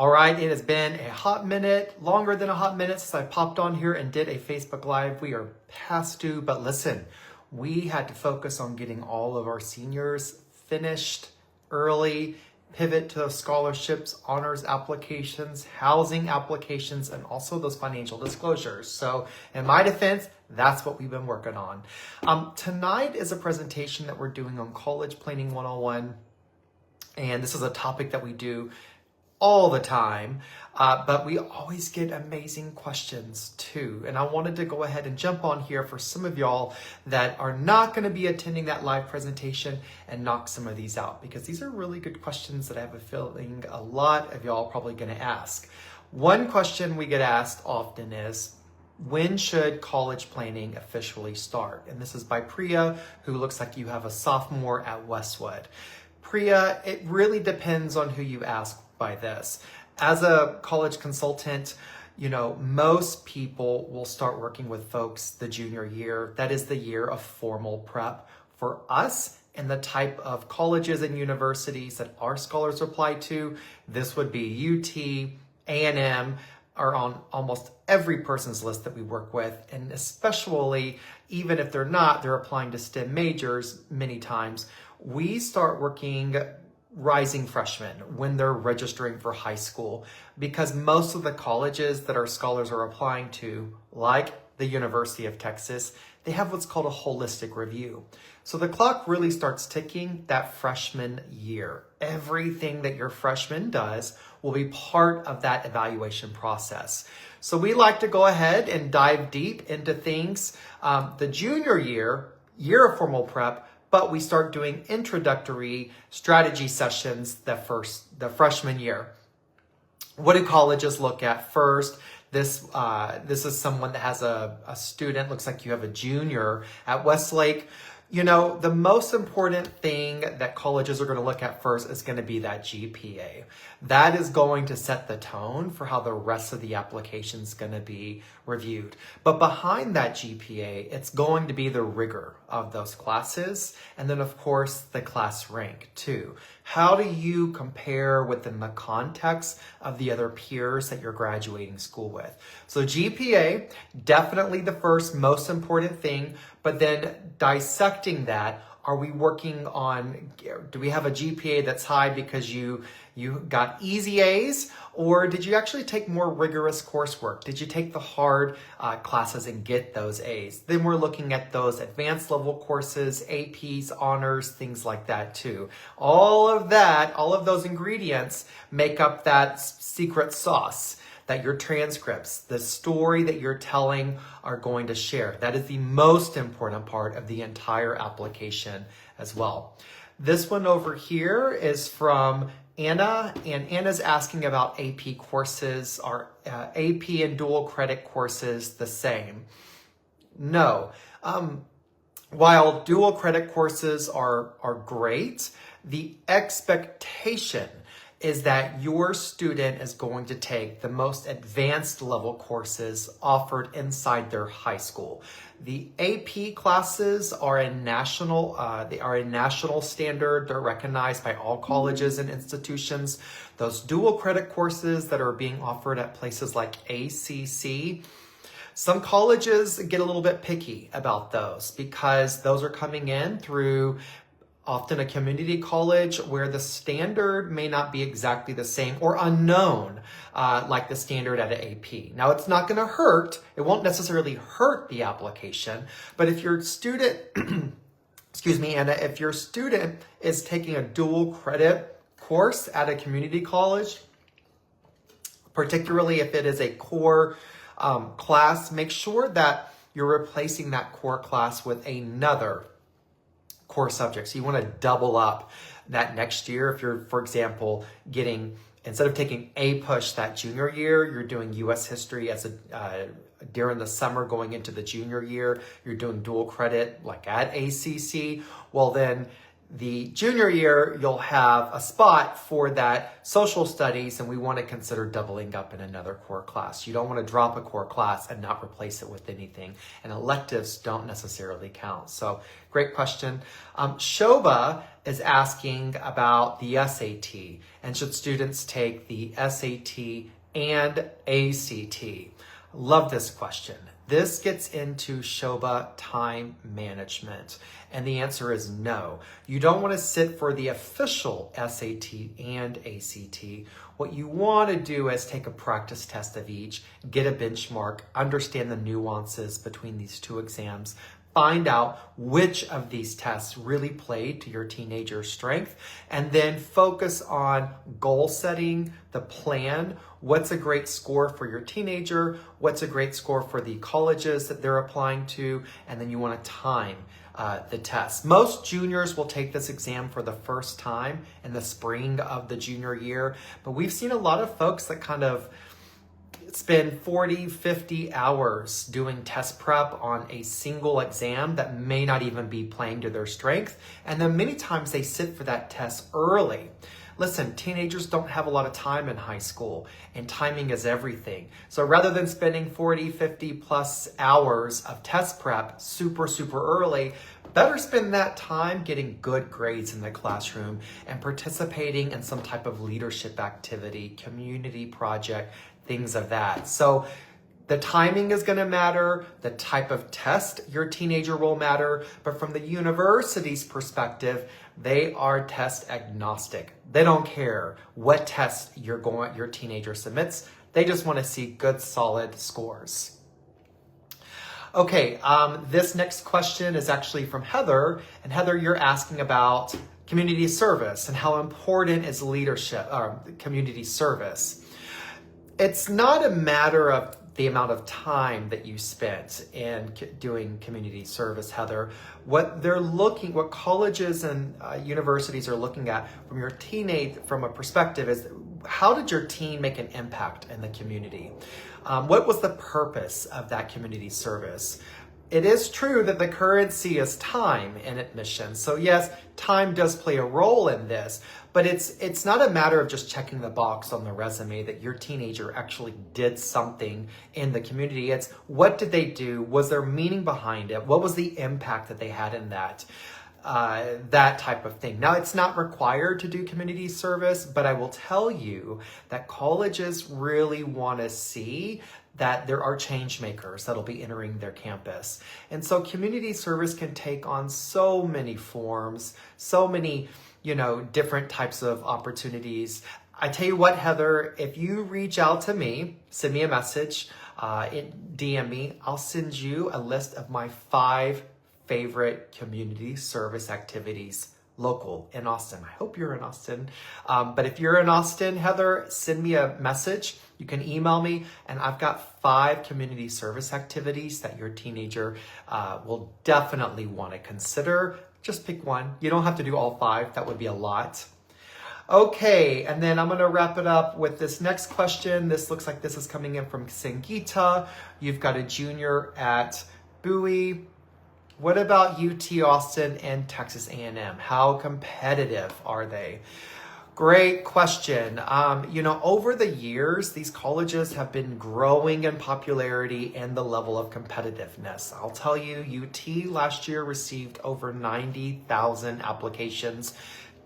All right, it has been a hot minute, longer than a hot minute since I popped on here and did a Facebook Live. We are past due, but listen, we had to focus on getting all of our seniors finished early, pivot to those scholarships, honors applications, housing applications, and also those financial disclosures. So in my defense, that's what we've been working on. Tonight is a presentation that we're doing on College Planning 101. And this is a topic that we do all the time, but we always get amazing questions too. And I wanted to go ahead and jump on here for some of y'all that are not going to be attending that live presentation and knock some of these out, because these are really good questions that I have a feeling a lot of y'all are probably going to ask. One question we get asked often is, when should college planning officially start? And this is by Priya, who looks like you have a sophomore at Westwood. Priya, it really depends on who you ask by this. As a college consultant, most people will start working with folks the junior year. That is the year of formal prep. For us and the type of colleges and universities that our scholars apply to, this would be UT, A&M, are on almost every person's list that we work with. And especially, even if they're not, they're applying to STEM majors many times. We start working rising freshmen when they're registering for high school, because most of the colleges that our scholars are applying to, like the University of Texas, they have what's called a holistic review. So the clock really starts ticking that freshman year. Everything that your freshman does will be part of that evaluation process. So we like to go ahead and dive deep into things. The junior year of formal prep, but we start doing introductory strategy sessions the freshman year. What do colleges look at first? This is someone that has a student, looks like you have a junior at Westlake. The most important thing that colleges are going to look at first is going to be that GPA. That is going to set the tone for how the rest of the application is going to be reviewed. But behind that GPA, it's going to be the rigor of those classes. And then, of course, the class rank too. How do you compare within the context of the other peers that you're graduating school with? So GPA, definitely the first most important thing, but then dissecting that, are we working on, do we have a GPA that's high because you got easy A's, or did you actually take more rigorous coursework? Did you take the hard classes and get those A's? Then we're looking at those advanced level courses, APs, honors, things like that too. All of those ingredients make up that secret sauce that your transcripts, the story that you're telling, are going to share. That is the most important part of the entire application as well. This one over here is from Anna, and Anna's asking about AP courses. Are AP and dual credit courses the same? No. While dual credit courses are great, the expectation is that your student is going to take the most advanced level courses offered inside their high school. The AP classes are a national standard. They're recognized by all colleges and institutions. Those dual credit courses that are being offered at places like ACC, some colleges get a little bit picky about those because those are coming in through often a community college where the standard may not be exactly the same or unknown like the standard at an AP. Now, it's not going to hurt. It won't necessarily hurt the application. But if your student, excuse me, Anna, if your student is taking a dual credit course at a community college, particularly if it is a core class, make sure that you're replacing that core class with another core subject. So you want to double up that next year. If you're, for example, instead of taking a push that junior year, you're doing U.S. history as during the summer going into the junior year, you're doing dual credit like at ACC. Well, then the junior year, you'll have a spot for that social studies, and we want to consider doubling up in another core class. You don't want to drop a core class and not replace it with anything. And electives don't necessarily count. So great question. Shobha is asking about the SAT and should students take the SAT and ACT? Love this question. This gets into Shoba time management. And the answer is no. You don't want to sit for the official SAT and ACT. What you want to do is take a practice test of each, get a benchmark, understand the nuances between these two exams, find out which of these tests really played to your teenager's strength, and then focus on goal setting, the plan, what's a great score for your teenager, what's a great score for the colleges that they're applying to, and then you want to time the test. Most juniors will take this exam for the first time in the spring of the junior year, but we've seen a lot of folks that kind of spend 40, 50 hours doing test prep on a single exam that may not even be playing to their strength. And then many times they sit for that test early. Listen, teenagers don't have a lot of time in high school, and timing is everything. So rather than spending 40, 50 plus hours of test prep super early, better spend that time getting good grades in the classroom and participating in some type of leadership activity, community project, things of that. So the timing is going to matter, the type of test your teenager will matter, but from the university's perspective, they are test agnostic. They don't care what test your teenager submits. They just want to see good, solid scores. Okay, this next question is actually from Heather. And Heather, you're asking about community service and how important is leadership, community service. It's not a matter of the amount of time that you spent in doing community service, Heather. What colleges and universities are looking at from a perspective is, how did your teen make an impact in the community? What was the purpose of that community service? It is true that the currency is time in admission. So yes, time does play a role in this, but it's not a matter of just checking the box on the resume that your teenager actually did something in the community. It's, what did they do? Was there meaning behind it? What was the impact that they had in that? That type of thing. Now, it's not required to do community service, but I will tell you that colleges really want to see that there are change makers that'll be entering their campus. And so community service can take on so many forms, so many, different types of opportunities. I tell you what, Heather, if you reach out to me, send me a message, DM me, I'll send you a list of my 5 favorite community service activities local in Austin. I hope you're in Austin. But if you're in Austin, Heather, send me a message. You can email me, and I've got 5 community service activities that your teenager will definitely want to consider. Just pick one. You don't have to do all 5. That would be a lot. Okay, and then I'm going to wrap it up with this next question. This looks like this is coming in from Sangita. You've got a junior at Bowie. What about UT Austin and Texas A&M? How competitive are they? Great question. Over the years, these colleges have been growing in popularity and the level of competitiveness. I'll tell you, UT last year received over 90,000 applications.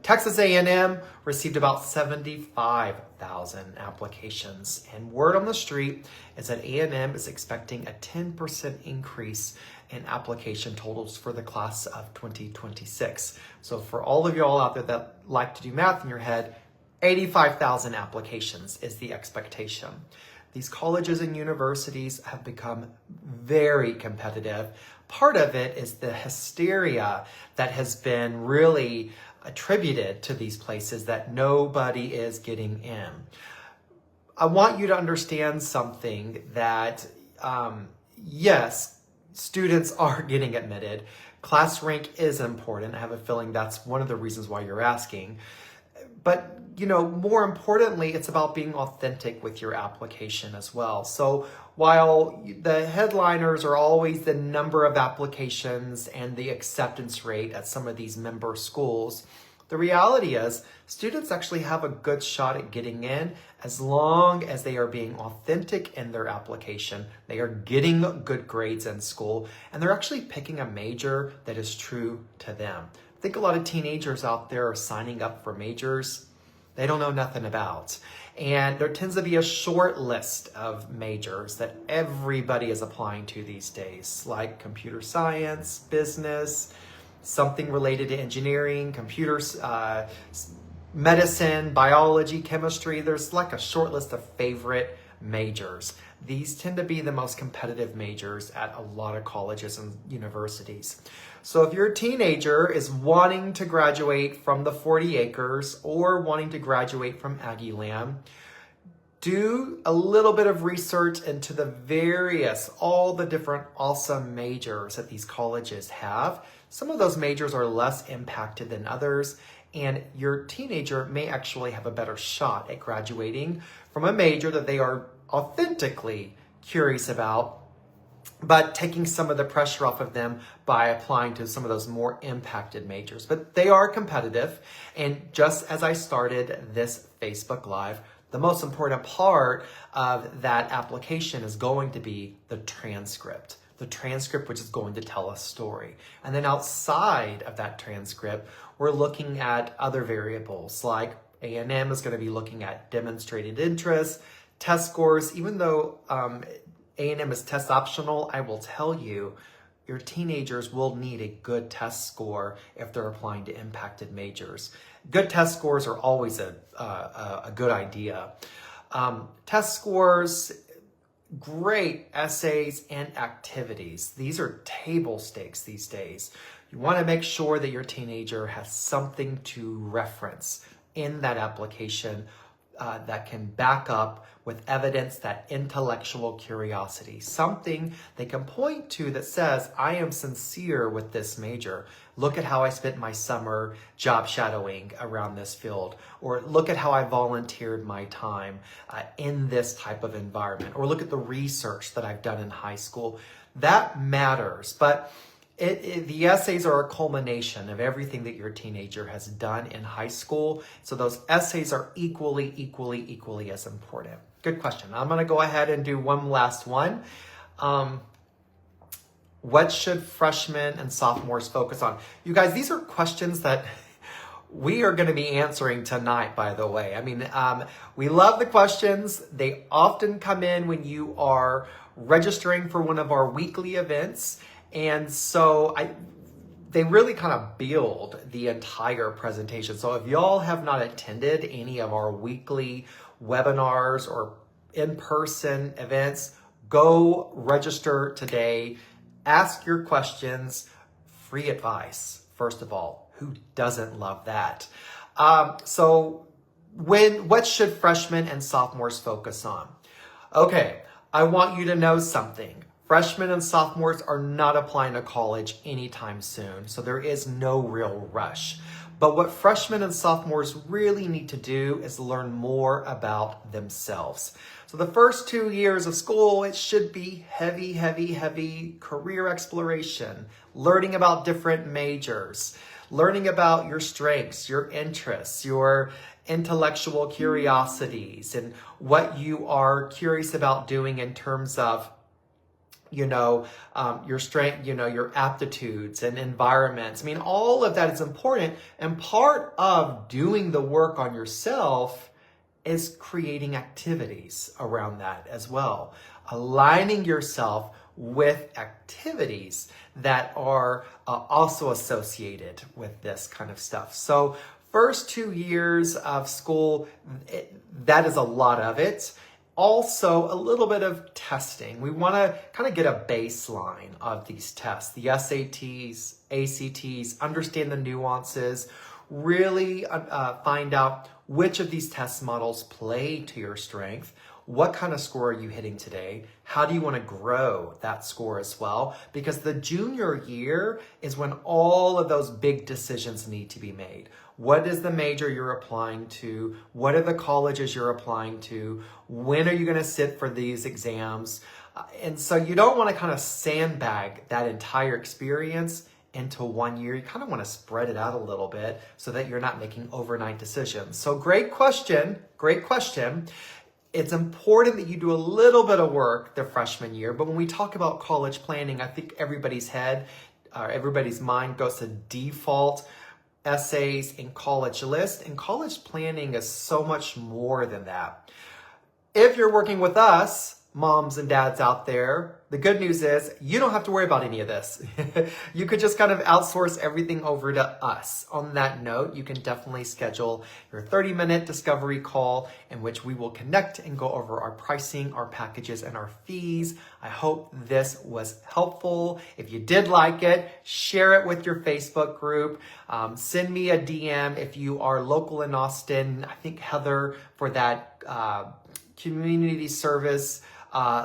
Texas A&M received about 75,000 applications. And word on the street is that A&M is expecting a 10% increase in application totals for the class of 2026. So for all of y'all out there that like to do math in your head, 85,000 applications is the expectation. These colleges and universities have become very competitive. Part of it is the hysteria that has been really attributed to these places that nobody is getting in. I want you to understand something that, yes, students are getting admitted. Class rank is important. I have a feeling that's one of the reasons why you're asking. But, more importantly, it's about being authentic with your application as well. So while the headliners are always the number of applications and the acceptance rate at some of these member schools, the reality is students actually have a good shot at getting in as long as they are being authentic in their application. They are getting good grades in school, and they're actually picking a major that is true to them. think a lot of teenagers out there are signing up for majors they don't know nothing about. And there tends to be a short list of majors that everybody is applying to these days, like computer science, business, something related to engineering, computers, medicine, biology, chemistry. There's like a short list of favorite majors. These tend to be the most competitive majors at a lot of colleges and universities. So if your teenager is wanting to graduate from the 40 acres or wanting to graduate from Aggie Land, do a little bit of research into all the different awesome majors that these colleges have. Some of those majors are less impacted than others, and your teenager may actually have a better shot at graduating from a major that they are authentically curious about, but taking some of the pressure off of them by applying to some of those more impacted majors. But they are competitive, and just as I started this Facebook Live, the most important part of that application is going to be the transcript. The transcript, which is going to tell a story. And then outside of that transcript, we're looking at other variables, like A&M is going to be looking at demonstrated interest, test scores. Even though A&M is test optional, I will tell you, your teenagers will need a good test score if they're applying to impacted majors. Good test scores are always a good idea. Test scores, great essays and activities. These are table stakes these days. You want to make sure that your teenager has something to reference in that application that can back up with evidence that intellectual curiosity, something they can point to that says, I am sincere with this major. Look at how I spent my summer job shadowing around this field, or look at how I volunteered my time in this type of environment, or look at the research that I've done in high school. That matters, but the essays are a culmination of everything that your teenager has done in high school. So those essays are equally as important. Good question. I'm going to go ahead and do one last one. What should freshmen and sophomores focus on? You guys, these are questions that we are going to be answering tonight, by the way. I mean, we love the questions. They often come in when you are registering for one of our weekly events. And so they really kind of build the entire presentation. So if y'all have not attended any of our weekly webinars or in-person events, go register today. Ask your questions. Free advice, first of all. Who doesn't love that? So what should freshmen and sophomores focus on? Okay, I want you to know something. Freshmen and sophomores are not applying to college anytime soon, so there is no real rush. But what freshmen and sophomores really need to do is learn more about themselves. So the first 2 years of school, it should be heavy career exploration, learning about different majors, learning about your strengths, your interests, your intellectual curiosities, and what you are curious about doing in terms of your strength, your aptitudes and environments. I mean, all of that is important. And part of doing the work on yourself is creating activities around that as well. Aligning yourself with activities that are also associated with this kind of stuff. So first 2 years of school, that is a lot of it. Also, a little bit of testing. We want to kind of get a baseline of these tests, the SATs, ACTs, understand the nuances, really find out which of these test models play to your strength. What kind of score are you hitting today? How do you want to grow that score as well? Because the junior year is when all of those big decisions need to be made. What is the major you're applying to? What are the colleges you're applying to? When are you going to sit for these exams? And so you don't want to kind of sandbag that entire experience into 1 year. You kind of want to spread it out a little bit so that you're not making overnight decisions. So great question. It's important that you do a little bit of work the freshman year, but when we talk about college planning, I think everybody's mind goes to default essays, and college list. And college planning is so much more than that. If you're working with us, moms and dads out there, the good news is you don't have to worry about any of this. You could just kind of outsource everything over to us. On that note, you can definitely schedule your 30-minute discovery call in which we will connect and go over our pricing, our packages, and our fees. I hope this was helpful. If you did like it, share it with your Facebook group. Send me a DM if you are local in Austin. I think Heather for that community service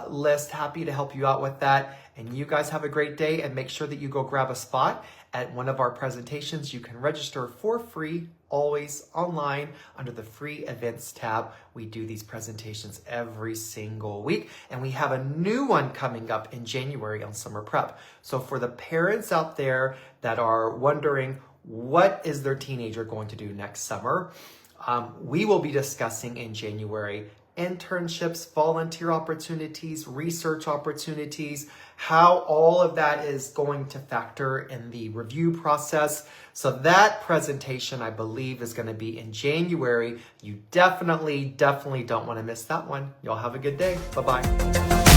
list. Happy to help you out with that. And you guys have a great day, and make sure that you go grab a spot at one of our presentations. You can register for free, always online under the free events tab. We do these presentations every single week, and we have a new one coming up in January on summer prep. So for the parents out there that are wondering what is their teenager going to do next summer, we will be discussing in January internships, volunteer opportunities, research opportunities, how all of that is going to factor in the review process. So that presentation, I believe, is going to be in January. You definitely don't want to miss that one. Y'all have a good day. Bye-bye.